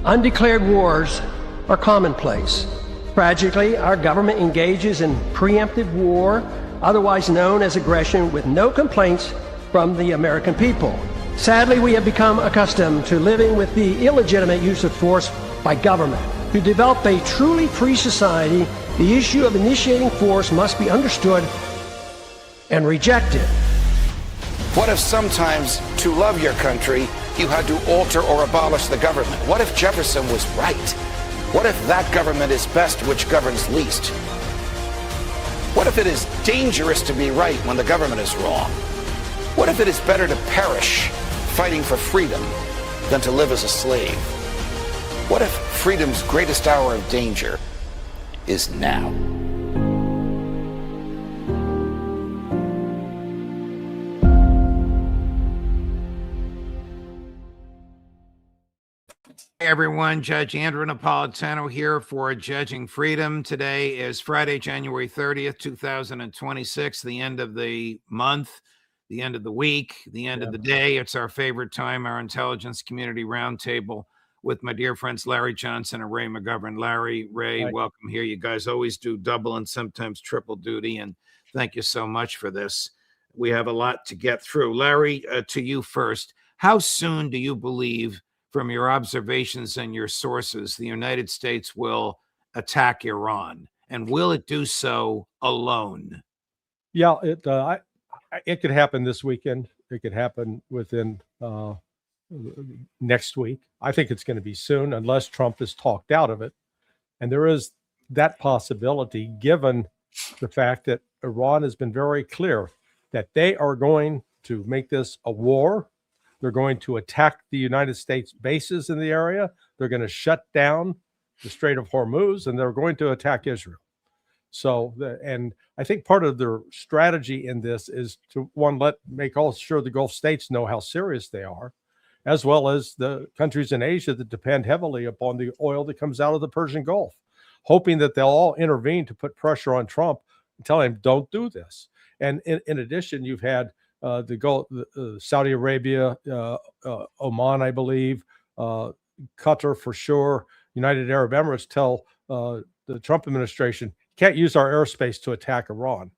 Undeclared wars are commonplace. Tragically, our government engages in preemptive war, otherwise known as aggression, with no complaints from the American people. Sadly, we have become accustomed to living with the illegitimate use of force by government. To develop a truly free society, the issue of initiating force must be understood and rejected. What if sometimes, to love your country, you had to alter or abolish the government? What if Jefferson was right? What if that government is best which governs least? What if it is dangerous to be right when the government is wrong? What if it is better to perish fighting for freedom than to live as a slave? What if freedom's greatest hour of danger is now? Hey everyone, Judge Andrew Napolitano here for Judging Freedom. Today is Friday, January 30th, 2026, the end of the month, the end of the week, the end of the day. It's our favorite time, our intelligence community roundtable with my dear friends Larry Johnson and Ray McGovern. Larry, Ray, Hi. welcome here. You guys always do double and sometimes triple duty, and thank you so much for this. We have a lot to get through. Larry, to you first. How soon do you believe, from your observations and your sources, the United States will attack Iran? And will it do so alone? Yeah, it could happen this weekend. It could happen within next week. I think it's going to be soon, unless Trump is talked out of it. And there is that possibility, given the fact that Iran has been very clear that they are going to make this a war. They're going to attack the United States bases in the area. They're going to shut down the Strait of Hormuz, and they're going to attack Israel. So, and I think part of their strategy in this is to, one, make all sure the Gulf states know how serious they are, as well as the countries in Asia that depend heavily upon the oil that comes out of the Persian Gulf, hoping that they'll all intervene to put pressure on Trump and tell him, don't do this. And in addition, you've had the Gulf, Saudi Arabia, Oman, I believe, Qatar for sure, United Arab Emirates tell the Trump administration, can't use our airspace to attack Iran.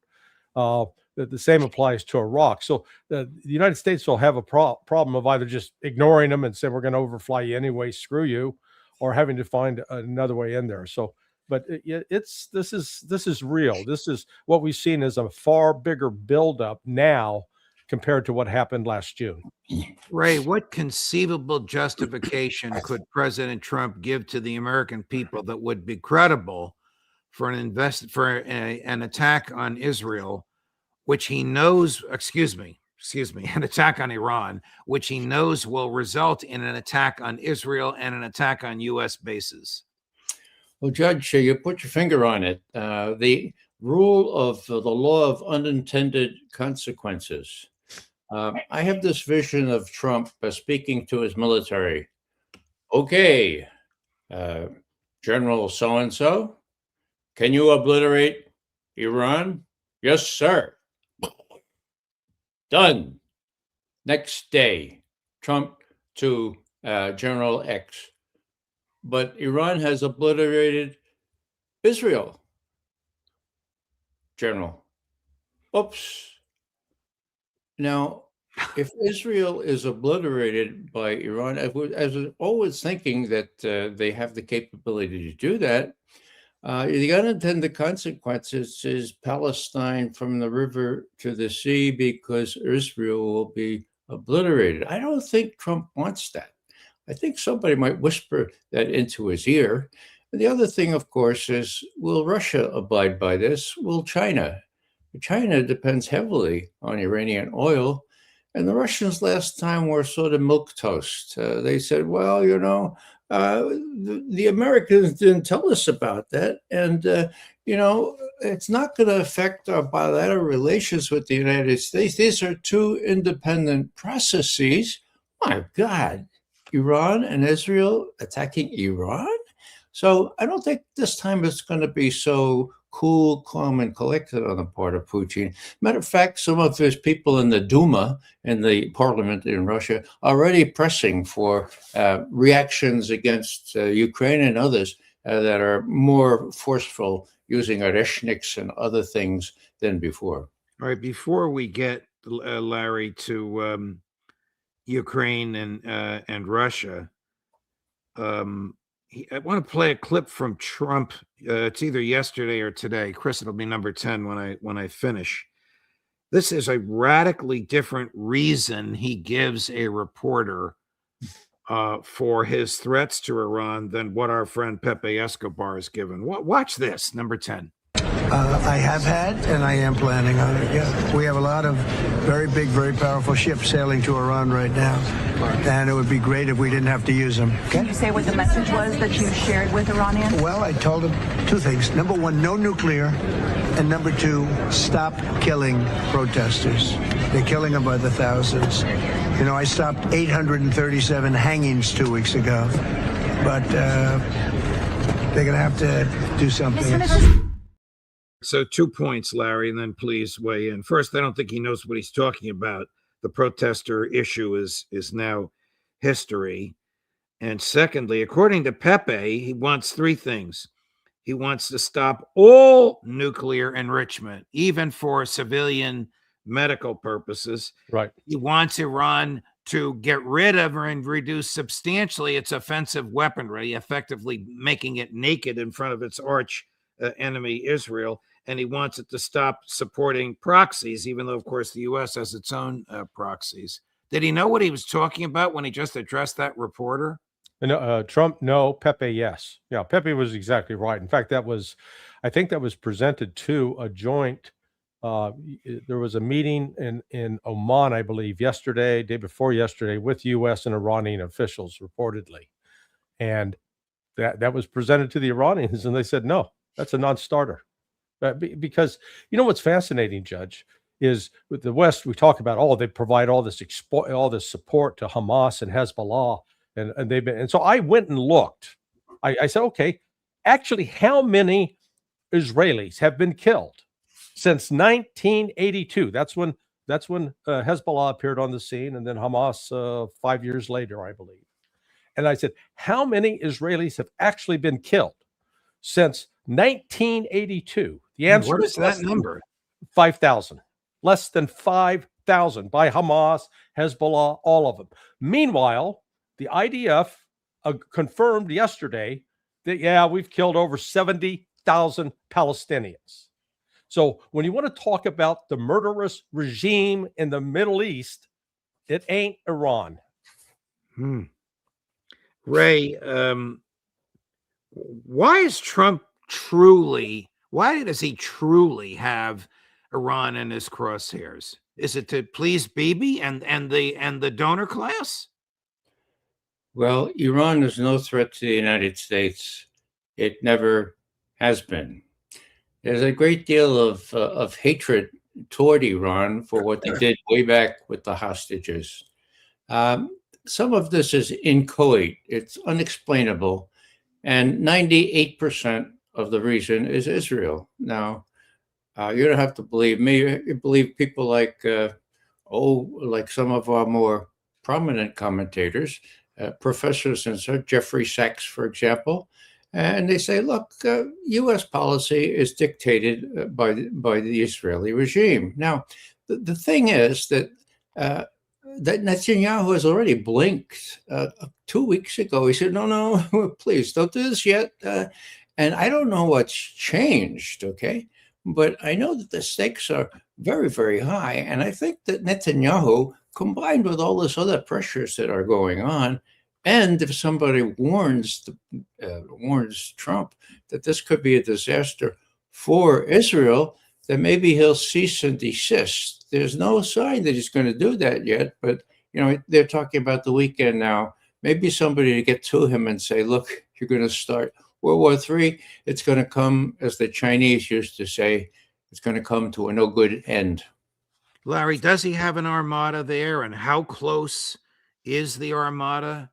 The same applies to Iraq. So the United States will have a problem of either just ignoring them and saying, we're going to overfly you anyway, screw you, or having to find another way in there. So, but this is real. This is what we've seen as a far bigger buildup now compared to what happened last June. Ray, what conceivable justification could President Trump give to the American people that would be credible for an attack on Israel, which he knows, an attack on Iran, which he knows will result in an attack on Israel and an attack on U.S. bases? Well, Judge, you put your finger on it. The rule of the law of unintended consequences. I have this vision of Trump speaking to his military. Okay, General so-and-so, can you obliterate Iran? Yes, sir. Done. Next day, Trump to General X. But Iran has obliterated Israel. General. Oops. Now, if Israel is obliterated by Iran, I was always thinking that they have the capability to do that. The unintended consequences is Palestine from the river to the sea, because Israel will be obliterated. I don't think Trump wants that. I think somebody might whisper that into his ear. And the other thing, of course, is, will Russia abide by this? Will China? China depends heavily on Iranian oil. And the Russians last time were sort of milquetoast. They said, well, the Americans didn't tell us about that. And, it's not going to affect our bilateral relations with the United States. These are two independent processes. My God, Iran and Israel attacking Iran? So I don't think this time it's going to be so cool, calm, and collected on the part of Putin. Matter of fact, some of his people in the Duma, in the parliament in Russia, are already pressing for reactions against Ukraine and others that are more forceful, using Oreshniks and other things than before. All right, before we get Larry to Ukraine and Russia, I want to play a clip from Trump. It's either yesterday or today. Chris, it'll be number 10 when I finish. This is a radically different reason he gives a reporter for his threats to Iran than what our friend Pepe Escobar has given. Watch this, number 10. I have had, and I am planning on it, yeah. We have a lot of very big, very powerful ships sailing to Iran right now, and it would be great if we didn't have to use them. Okay? Can you say what the message was that you shared with Iranians? Well, I told them two things. Number one, no nuclear, and number two, stop killing protesters. They're killing them by the thousands. You know, I stopped 837 hangings 2 weeks ago, but they're going to have to do something. So 2 points, Larry, and then please weigh in. First, I don't think he knows what he's talking about. The protester issue is now history. And secondly, according to Pepe, he wants three things. He wants to stop all nuclear enrichment, even for civilian medical purposes. Right. He wants Iran to get rid of and reduce substantially its offensive weaponry, effectively making it naked in front of its arch enemy, Israel. And he wants it to stop supporting proxies, even though, of course, the U.S. has its own proxies. Did he know what he was talking about when he just addressed that reporter? Trump, no. Pepe, yes. Yeah, Pepe was exactly right. In fact, I think that was presented to a joint. There was a meeting in Oman, I believe, day before yesterday, with U.S. and Iranian officials, reportedly. And that was presented to the Iranians, and they said, no, that's a non-starter. Because you know what's fascinating, Judge, is with the West, we talk about, they provide all this support to Hamas and Hezbollah, and so I went and looked. I said, okay, actually, how many Israelis have been killed since 1982? That's when Hezbollah appeared on the scene, and then Hamas 5 years later, I believe. And I said, how many Israelis have actually been killed since 1982? The answer is that number? 5,000. Less than 5,000 by Hamas, Hezbollah, all of them. Meanwhile, the IDF confirmed yesterday that, we've killed over 70,000 Palestinians. So when you want to talk about the murderous regime in the Middle East, it ain't Iran. Ray, why does he truly have Iran in his crosshairs? Is it to please Bibi and the donor class? Well, Iran is no threat to the United States. It never has been. There's a great deal of hatred toward Iran for what they did way back with the hostages. Some of this is inchoate. It's unexplainable. And 98% of the reason is Israel. Now, you don't have to believe me. You believe people like some of our more prominent commentators, professors and so, Jeffrey Sachs, for example. And they say, look, U.S. policy is dictated by the Israeli regime. Now, the thing is that Netanyahu has already blinked. 2 weeks ago, he said, no, please don't do this yet. And I don't know what's changed, okay? But I know that the stakes are very, very high. And I think that Netanyahu, combined with all this other pressures that are going on, and if somebody warns Trump that this could be a disaster for Israel, then maybe he'll cease and desist. There's no sign that he's going to do that yet, but they're talking about the weekend now. Maybe somebody to get to him and say, look, you're going to start World War III. It's going to come, as the Chinese used to say, it's going to come to a no good end. Larry, does he have an armada there? And how close is the armada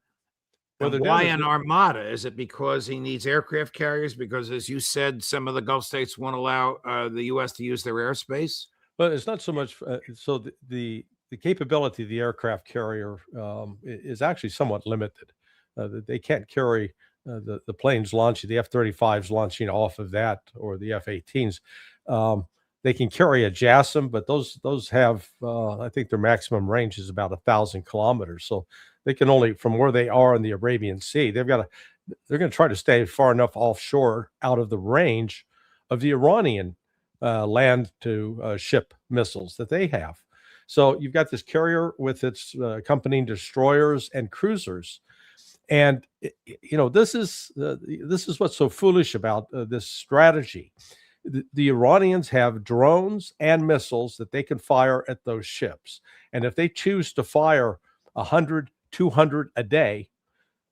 Well, And why an armada? Is it because he needs aircraft carriers? Because, as you said, some of the Gulf states won't allow the U.S. to use their airspace? But it's not so much. So the capability of the aircraft carrier is actually somewhat limited. They can't carry the planes launching, the F-35s launching off of that, or the F-18s. They can carry a JASSM, but those have, I think their maximum range is about 1,000 kilometers. So they can only, from where they are in the Arabian Sea, they're going to try to stay far enough offshore out of the range of the Iranian land to ship missiles that they have. So you've got this carrier with its accompanying destroyers and cruisers. And this is what's so foolish about this strategy. The Iranians have drones and missiles that they can fire at those ships. And if they choose to fire 100, 200 a day,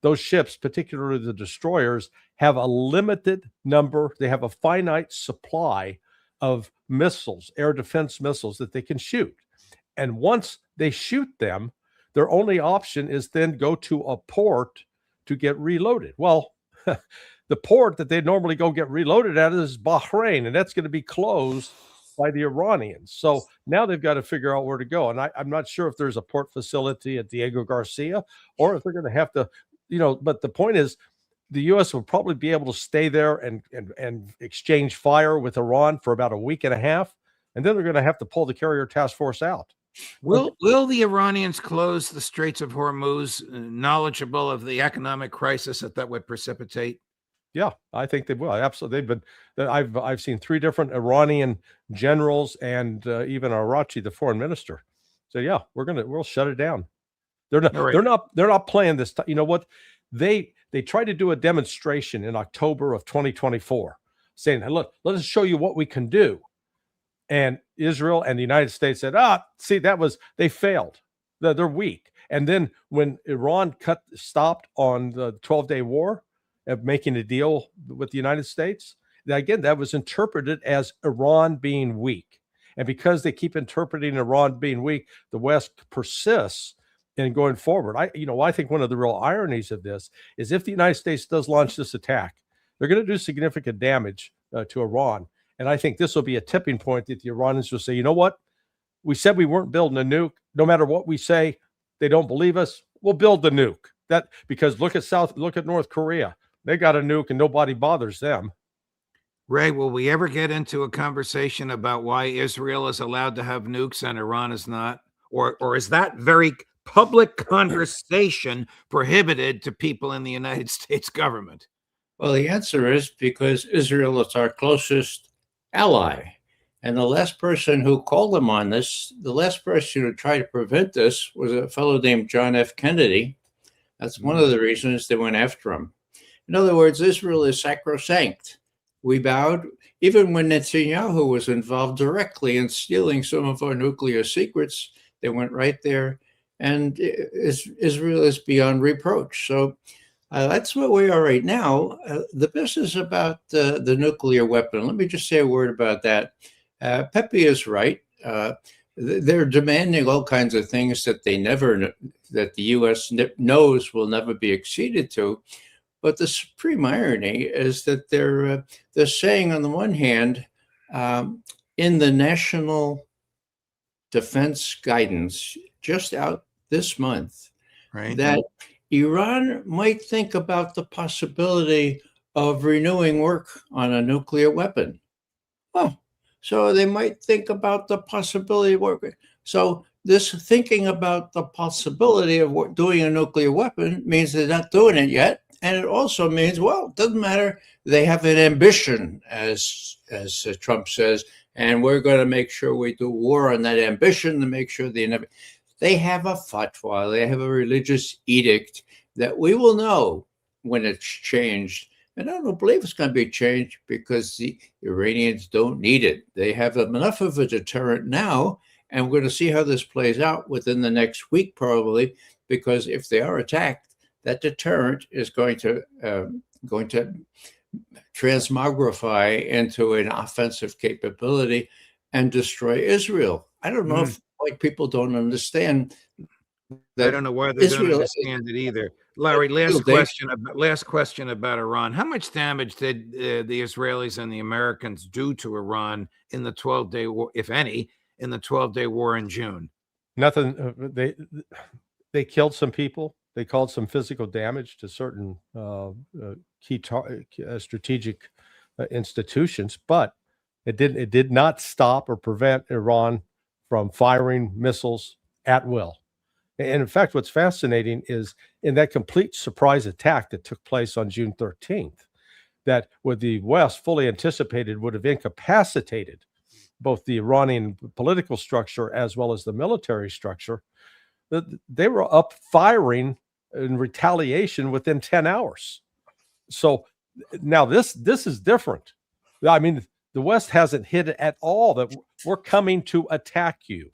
those ships, particularly the destroyers, have a limited number. They have a finite supply of missiles, air defense missiles that they can shoot. And once they shoot them, their only option is then go to a port to get reloaded. Well, the port that they normally go get reloaded at is Bahrain, and that's going to be closed by the Iranians. So now they've got to figure out where to go. And I'm not sure if there's a port facility at Diego Garcia, or if they're going to have to, but the point is, the U.S. will probably be able to stay there and exchange fire with Iran for about a week and a half, and then they're going to have to pull the carrier task force out. Will the Iranians close the Straits of Hormuz, knowledgeable of the economic crisis that would precipitate? Yeah, I think they will. Absolutely. I've seen 3 different Iranian generals and even Arachi, the foreign minister. So yeah, we'll shut it down. They're not playing this. You know what? They tried to do a demonstration in October of 2024, saying, hey, look, let us show you what we can do. And Israel and the United States said, see, they failed. They're weak. And then when Iran stopped on the 12-day war of making a deal with the United States, again, that was interpreted as Iran being weak. And because they keep interpreting Iran being weak, the West persists in going forward. I think one of the real ironies of this is if the United States does launch this attack, they're going to do significant damage to Iran. And I think this will be a tipping point that the Iranians will say, you know what? We said we weren't building a nuke. No matter what we say, they don't believe us. We'll build the nuke. Because look at North Korea. They got a nuke and nobody bothers them. Ray, will we ever get into a conversation about why Israel is allowed to have nukes and Iran is not? Or is that very public conversation prohibited to people in the United States government? Well, the answer is because Israel is our closest ally. And the last person who called them on this, the last person who tried to prevent this, was a fellow named John F. Kennedy. That's one of the reasons they went after him. In other words, Israel is sacrosanct. We bowed, even when Netanyahu was involved directly in stealing some of our nuclear secrets. They went right there, and Israel is beyond reproach. So that's where we are right now. The business about the nuclear weapon, let me just say a word about that. Pepe is right. They're demanding all kinds of things that that the U.S. knows will never be acceded to. But the supreme irony is that they're saying, on the one hand, in the National Defense Guidance just out this month, right, that Iran might think about the possibility of renewing work on a nuclear weapon. Oh, so they might think about the possibility of working. So this thinking about the possibility of doing a nuclear weapon means they're not doing it yet. And it also means, well, it doesn't matter. They have an ambition, as Trump says, and we're going to make sure we do war on that ambition to make sure they have a fatwa, they have a religious edict that we will know when it's changed. And I don't believe it's going to be changed because the Iranians don't need it. They have enough of a deterrent now, and we're going to see how this plays out within the next week, probably, because if they are attacked, that deterrent is going to transmogrify into an offensive capability and destroy Israel. I don't know if people don't understand I don't know why they don't Israel understand it either. Larry, last question about Iran. How much damage did the Israelis and the Americans do to Iran in the 12-day war, if any, in the 12-day war in June? Nothing. They killed some people. They caused some physical damage to certain key strategic institutions, but it did not stop or prevent Iran from firing missiles at will. And in fact, what's fascinating is in that complete surprise attack that took place on June 13th, that what the West fully anticipated would have incapacitated both the Iranian political structure as well as the military structure, they were up firing in retaliation within 10 hours. So now this is different. I mean, the West hasn't hit it at all, that we're coming to attack you.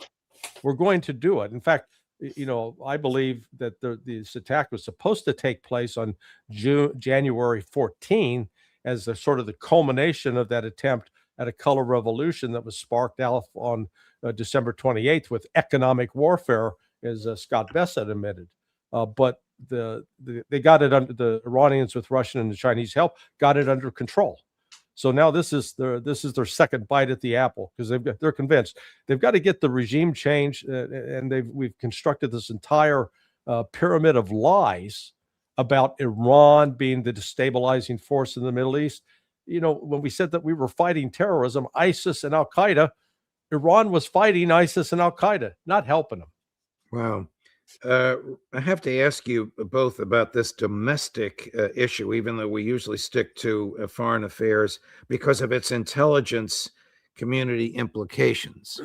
We're going to do it. In fact, I believe that this attack was supposed to take place on January 14 as the sort of the culmination of that attempt at a color revolution that was sparked out on December 28th with economic warfare, as Scott Bessett admitted. But they got it under, the Iranians with Russian and the Chinese help got it under control. So now this is their second bite at the apple, because they're convinced they've got to get the regime changed, and we've constructed this entire pyramid of lies about Iran being the destabilizing force in the Middle East. When we said that we were fighting terrorism, ISIS and Al Qaeda, Iran was fighting ISIS and Al Qaeda, not helping them. Wow. I have to ask you both about this domestic issue, even though we usually stick to foreign affairs, because of its intelligence community implications.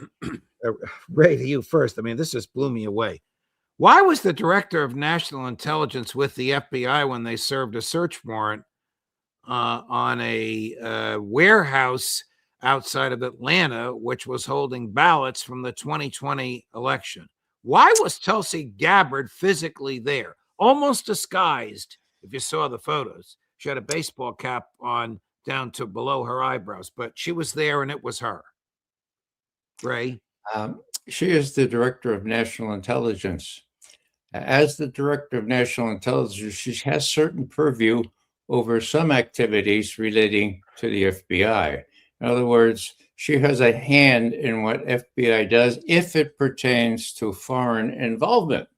Ray, to you first. I mean, this just blew me away. Why was the director of national intelligence with the FBI when they served a search warrant on a warehouse outside of Atlanta, which was holding ballots from the 2020 election? Why was Tulsi Gabbard physically there, almost disguised? If you saw the photos, she had a baseball cap on down to below her eyebrows, but she was there and it was her. Ray? She is the director of national intelligence. As the director of national intelligence, she has certain purview over some activities relating to the FBI. In other words, she has a hand in what FBI does if it pertains to foreign involvement.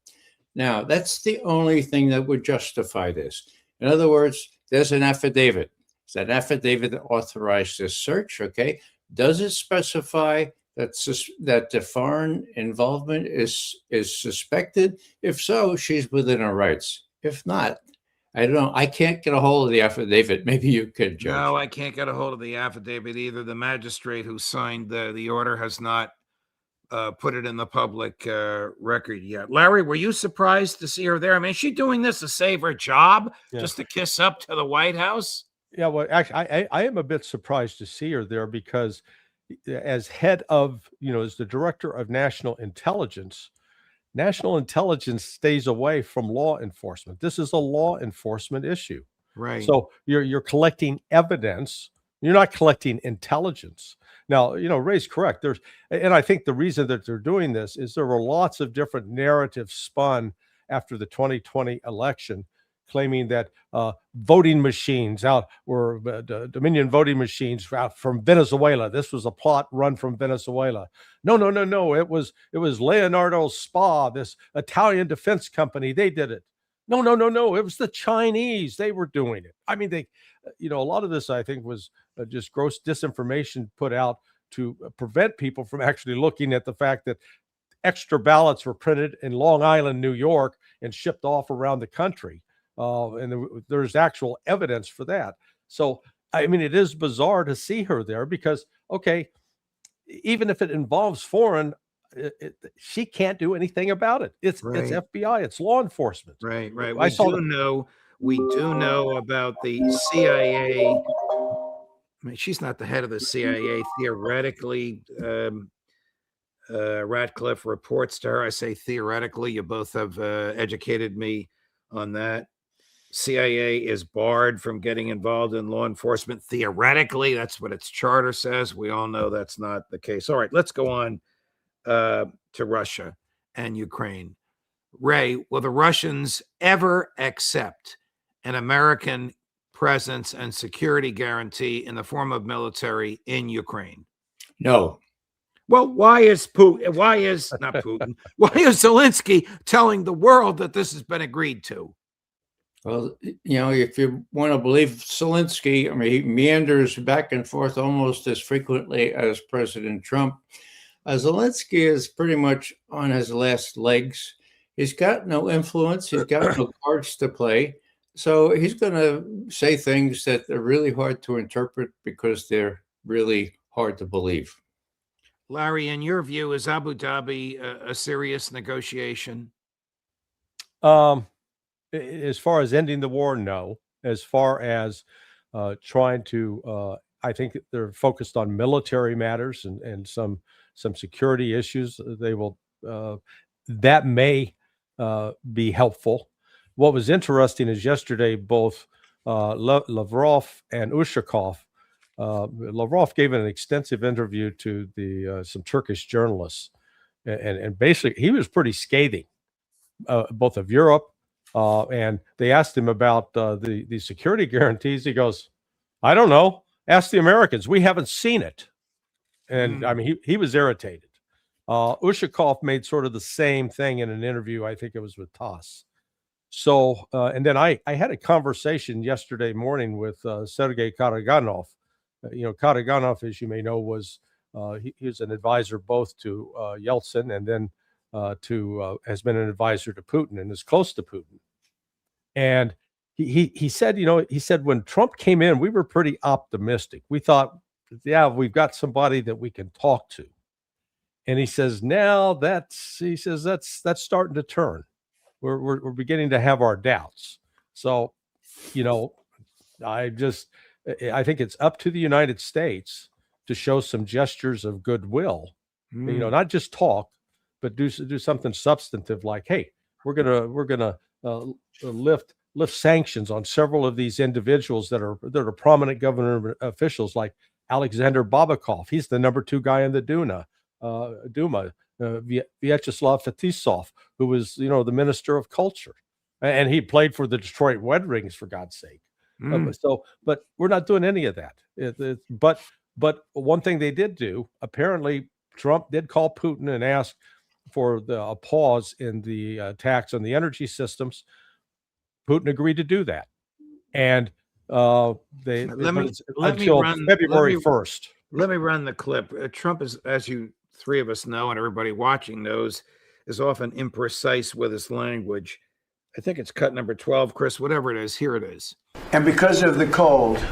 Now, that's the only thing that would justify this. In other words, there's an affidavit. It's an affidavit that authorized this search, okay? Does it specify that the foreign involvement is suspected? If so, she's within her rights. If not, I don't know. I can't get a hold of the affidavit. Maybe you could, Judge. No, I can't get a hold of the affidavit either. The magistrate who signed the order has not put it in the public record yet. Larry, were you surprised to see her there? I mean, is she doing this to save her job, just to kiss up to the White House? Yeah, well, actually, I am a bit surprised to see her there, because as head of, as the director of national intelligence stays away from law enforcement. This is a law enforcement issue. Right. So you're collecting evidence. You're not collecting intelligence. Now, Ray's correct. And I think the reason that they're doing this is there were lots of different narratives spun after the 2020 election, claiming that voting machines were Dominion voting machines out from Venezuela. This was a plot run from Venezuela. No. It was Leonardo Spa, this Italian defense company. They did it. No. It was the Chinese. They were doing it. I mean, a lot of this, I think, was just gross disinformation put out to prevent people from actually looking at the fact that extra ballots were printed in Long Island, New York, and shipped off around the country. And there's actual evidence for that. So, I mean, it is bizarre to see her there because, okay, even if it involves foreign, she can't do anything about it. It's FBI, it's law enforcement. Right. We do know about the CIA. I mean, she's not the head of the CIA theoretically. Ratcliffe reports to her. I say theoretically. You both have educated me on that. CIA is barred from getting involved in law enforcement theoretically. That's what its charter says. We all know that's not the case. All right, let's go on to Russia and Ukraine. Ray, will the Russians ever accept an American presence and security guarantee in the form of military in Ukraine? No. Well, why is Putin? Why is not Putin? Why is Zelensky telling the world that this has been agreed to? Well, if you want to believe Zelensky, I mean, he meanders back and forth almost as frequently as President Trump. Zelensky is pretty much on his last legs. He's got no influence. He's got no cards to play. So he's going to say things that are really hard to interpret because they're really hard to believe. Larry, in your view, is Abu Dhabi a serious negotiation? As far as ending the war, no. As far as trying to, I think they're focused on military matters and some security issues. They will that may be helpful. What was interesting is yesterday both Lavrov and Ushakov. Lavrov gave an extensive interview to some Turkish journalists, and basically he was pretty scathing, both of Europe. And they asked him about the security guarantees. He goes, I don't know. Ask the Americans. We haven't seen it. And I mean, he was irritated. Ushakov made sort of the same thing in an interview. I think it was with TASS. So, and then I had a conversation yesterday morning with Sergei Karaganov. Karaganov, as you may know, was he was an advisor both to Yeltsin and then has been an advisor to Putin and is close to Putin. And he said, he said when Trump came in, we were pretty optimistic. We thought, yeah, we've got somebody that we can talk to. And he says, now that's starting to turn. We're beginning to have our doubts. So, I think it's up to the United States to show some gestures of goodwill, not just talk, but do something substantive like, hey, we're gonna lift sanctions on several of these individuals that are prominent government officials, like Alexander Babakov. He's the number 2 guy in the Duma. Vyacheslav Fetisov, who was the minister of culture, and he played for the Detroit Red Wings, for God's sake. But we're not doing any of that. But one thing they did do, apparently, Trump did call Putin and ask for a pause in the attacks on the energy systems. Putin agreed to do that, and until February 1st. Let me run the clip. Trump is, as you three of us know, and everybody watching knows, is often imprecise with his language. I think it's cut number 12, Chris, whatever it is. Here it is. And because of the cold,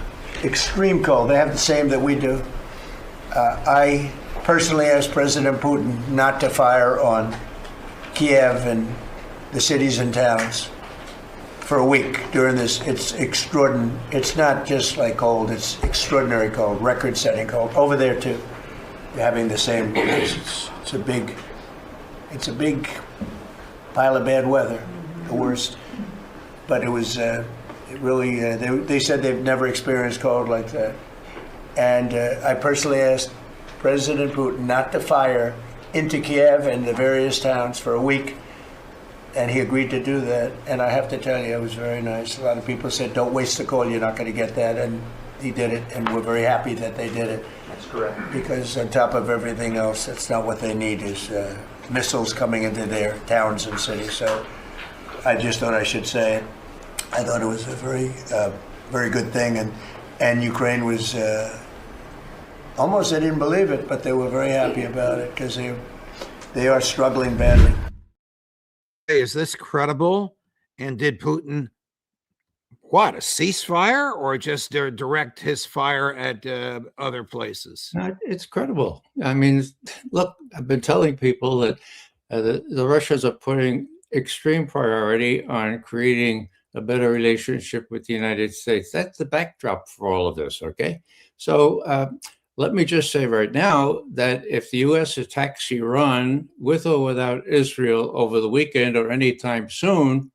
extreme cold, they have the same that we do. I personally asked President Putin not to fire on Kiev and the cities and towns for a week during this. It's extraordinary. It's not just like cold, it's extraordinary cold, record-setting cold. Over there, too, you're having the same. It's a big pile of bad weather, the worst. But it was, they said they've never experienced cold like that. And I personally asked President Putin not to fire into Kiev and the various towns for a week, and he agreed to do that. And I have to tell you, it was very nice. A lot of people said, don't waste the coal, you're not going to get that. And he did it, and we're very happy that they did it. That's correct. Because on top of everything else, that's not what they need, is missiles coming into their towns and cities. So I just thought I should say it. I thought it was a very, very good thing. And Ukraine was almost, they didn't believe it, but they were very happy about it because they are struggling badly. Is this credible? And did Putin, a ceasefire, or just direct his fire at other places? It's credible. I mean, look, I've been telling people that the Russians are putting extreme priority on creating a better relationship with the United States. That's the backdrop for all of this, okay? So let me just say right now that if the U.S. attacks Iran with or without Israel over the weekend or anytime soon,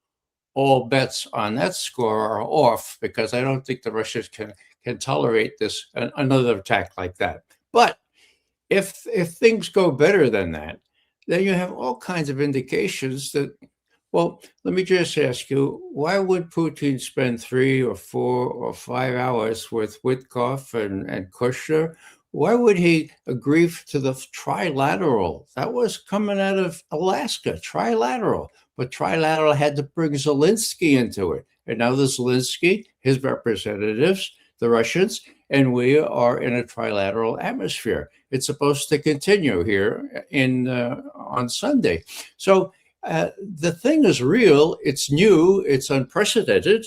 all bets on that score are off, because I don't think the Russians can tolerate this, another attack like that. But if things go better than that, then you have all kinds of indications that Well, let me just ask you, why would Putin spend 3 or 4 or 5 hours with Witkoff and Kushner? Why would he agree to the trilateral? That was coming out of Alaska, trilateral. But trilateral had to bring Zelensky into it. And now the Zelensky, his representatives, the Russians, and we are in a trilateral atmosphere. It's supposed to continue here on Sunday. So the thing is real, it's new, it's unprecedented.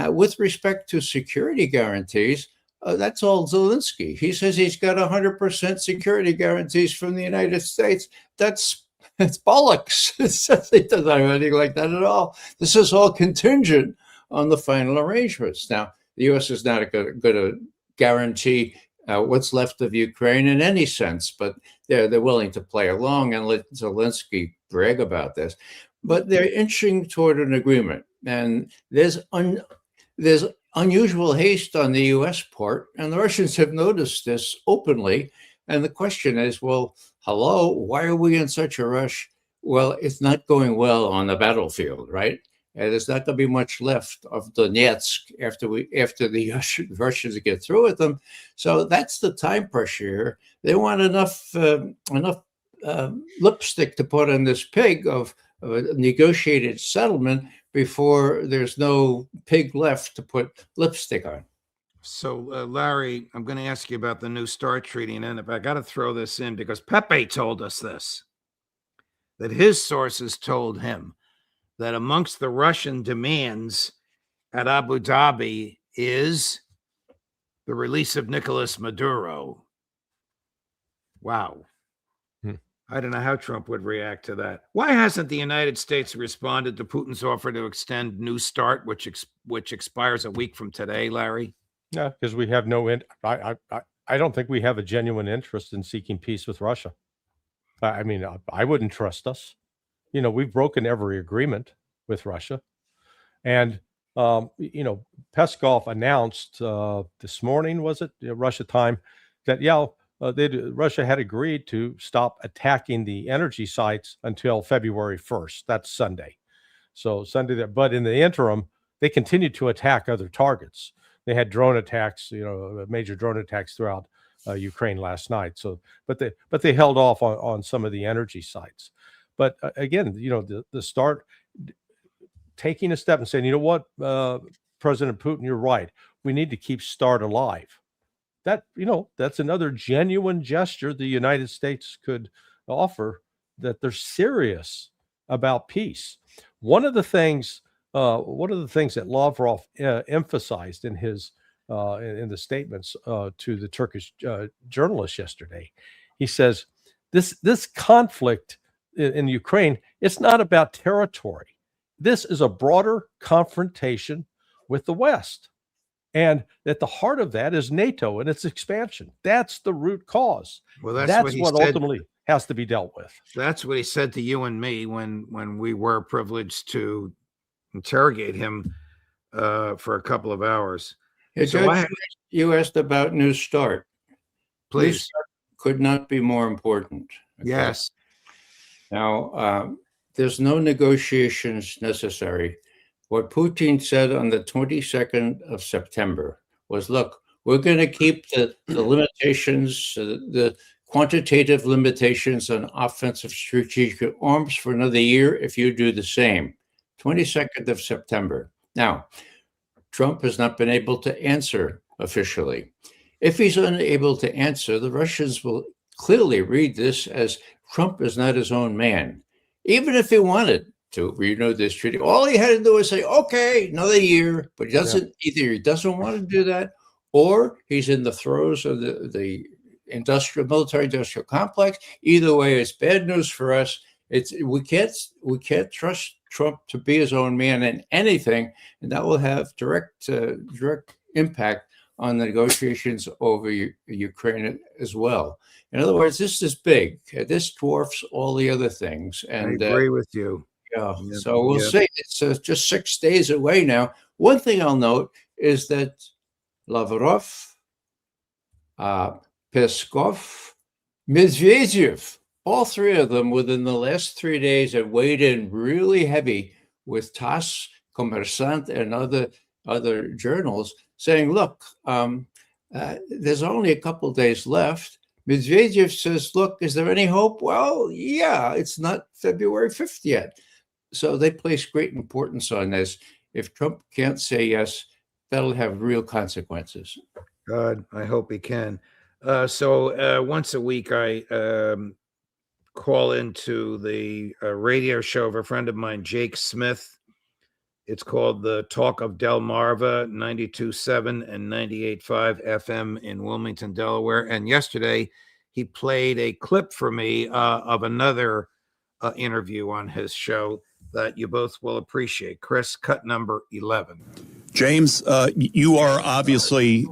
With respect to security guarantees, that's all Zelensky. He says he's got 100% security guarantees from the United States. It's bollocks. It doesn't have anything like that at all. This is all contingent on the final arrangements. Now, the U.S. is not going to guarantee what's left of Ukraine in any sense, but they're willing to play along and let Zelensky brag about this. But they're inching toward an agreement, and there's unusual haste on the U.S. part, and the Russians have noticed this openly. And the question is, well, hello, why are we in such a rush? Well, it's not going well on the battlefield, right? And there's not going to be much left of Donetsk after the Russians get through with them. So that's the time pressure here. They want enough lipstick to put on this pig of a negotiated settlement before there's no pig left to put lipstick on. So, Larry, I'm going to ask you about the New START treaty. And if I got to throw this in, because Pepe told us this, that his sources told him that amongst the Russian demands at Abu Dhabi is the release of Nicolas Maduro. Wow. I don't know how Trump would react to that. Why hasn't the United States responded to Putin's offer to extend New START, which expires a week from today, Larry? Yeah, because we have I don't think we have a genuine interest in seeking peace with Russia. I mean, I wouldn't trust us. We've broken every agreement with Russia. And, Peskov announced this morning, was it, Russia time, that, Russia had agreed to stop attacking the energy sites until February 1st. That's Sunday. So Sunday, but in the interim, they continued to attack other targets. They had drone attacks, major drone attacks throughout Ukraine last night. So, but they held off on some of the energy sites. But again, the START taking a step and saying, you know what, President Putin, you're right. We need to keep START alive. That's another genuine gesture the United States could offer, that they're serious about peace. One of the things that Lavrov emphasized in his in the statements to the Turkish journalists yesterday, he says this conflict in Ukraine, it's not about territory. This is a broader confrontation with the West. And at the heart of that is NATO and its expansion. That's the root cause. Well, that's what ultimately has to be dealt with. That's what he said to you and me when we were privileged to interrogate him for a couple of hours. Hey, Judge, you asked about New START. Please. New START could not be more important. Okay? Yes. Now, there's no negotiations necessary. What Putin said on the 22nd of September was, look, we're going to keep the limitations, the quantitative limitations on offensive strategic arms for another year if you do the same. 22nd of September. Now, Trump has not been able to answer officially. If he's unable to answer, the Russians will clearly read this as Trump is not his own man. Even if he wanted to renew this treaty, all he had to do was say, okay, another year, but he doesn't. Either he doesn't want to do that, or he's in the throes of the military industrial complex. Either way, it's bad news for us. We can't trust Trump to be his own man in anything, and that will have direct impact on the negotiations over Ukraine as well. In other words, this is big. This dwarfs all the other things. And I agree with you. Yeah. So we'll see. It's just 6 days away now. One thing I'll note is that Lavrov, Peskov, Medvedev, all three of them within the last 3 days have weighed in really heavy with TASS, Kommersant, and other journals saying, look, there's only a couple of days left. Medvedev says, look, is there any hope? Well, yeah, it's not February 5th yet. So they place great importance on this. If Trump can't say yes, that'll have real consequences. God, I hope he can. So once a week, I call into the radio show of a friend of mine, Jake Smith. It's called The Talk of Delmarva, 92.7 and 98.5 FM in Wilmington, Delaware. And yesterday, he played a clip for me of another interview on his show that you both will appreciate. Chris, cut number 11. James, you are obviously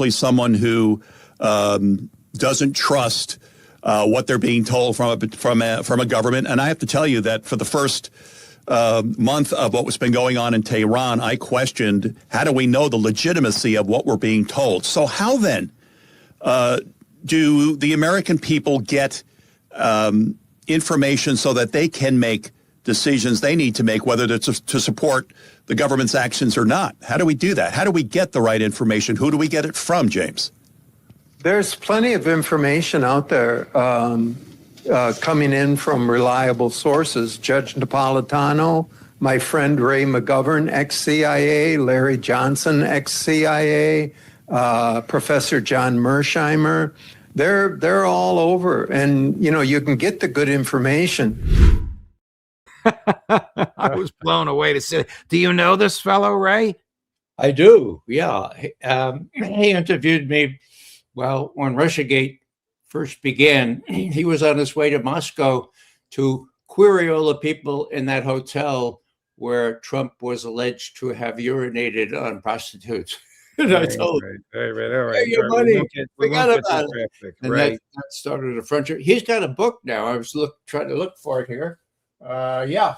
someone who doesn't trust what they're being told from a government. And I have to tell you that for the first month of what was been going on in Tehran, I questioned, how do we know the legitimacy of what we're being told? So how then do the American people get information so that they can make decisions they need to make, whether to support the government's actions or not? How do we do that? How do we get the right information? Who do we get it from, James? There's plenty of information out there coming in from reliable sources. Judge Napolitano, my friend Ray McGovern, ex-CIA, Larry Johnson, ex-CIA, Professor John Mersheimer. They're all over, and you can get the good information. I was blown away to see. Do you know this fellow, Ray? I do, yeah. He interviewed me, well, when Russiagate first began. He was on his way to Moscow to query all the people in that hotel where Trump was alleged to have urinated on prostitutes. And I told him, all right. Your money, forgot about it. And Right. that started a frontier. He's got a book now. I was trying to look for it here. Yeah,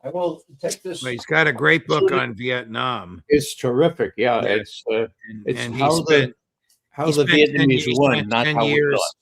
I will take this. Well, he's got a great book on Vietnam. It's terrific. Yeah, Yes. it's And how the Vietnamese won, not how we lost.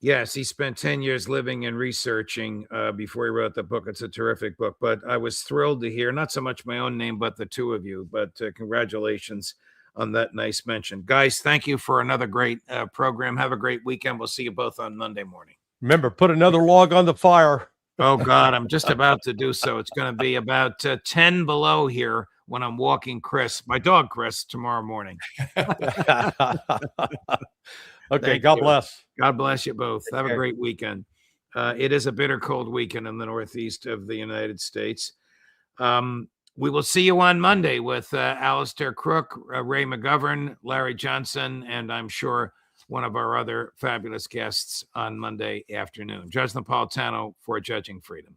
Yes, he spent 10 years living and researching before he wrote the book. It's a terrific book. But I was thrilled to hear, not so much my own name, but the two of you. But congratulations on that nice mention. Guys, thank you for another great program. Have a great weekend. We'll see you both on Monday morning. Remember, put another log on the fire. Oh, God, I'm just about to do so. It's going to be about 10 below here when I'm walking Chris, my dog Chris, tomorrow morning. Okay, God bless. God bless you both. Have a great weekend. It is a bitter cold weekend in the Northeast of the United States. We will see you on Monday with Alistair Crook, Ray McGovern, Larry Johnson, and I'm sure one of our other fabulous guests on Monday afternoon. Judge Napolitano for Judging Freedom.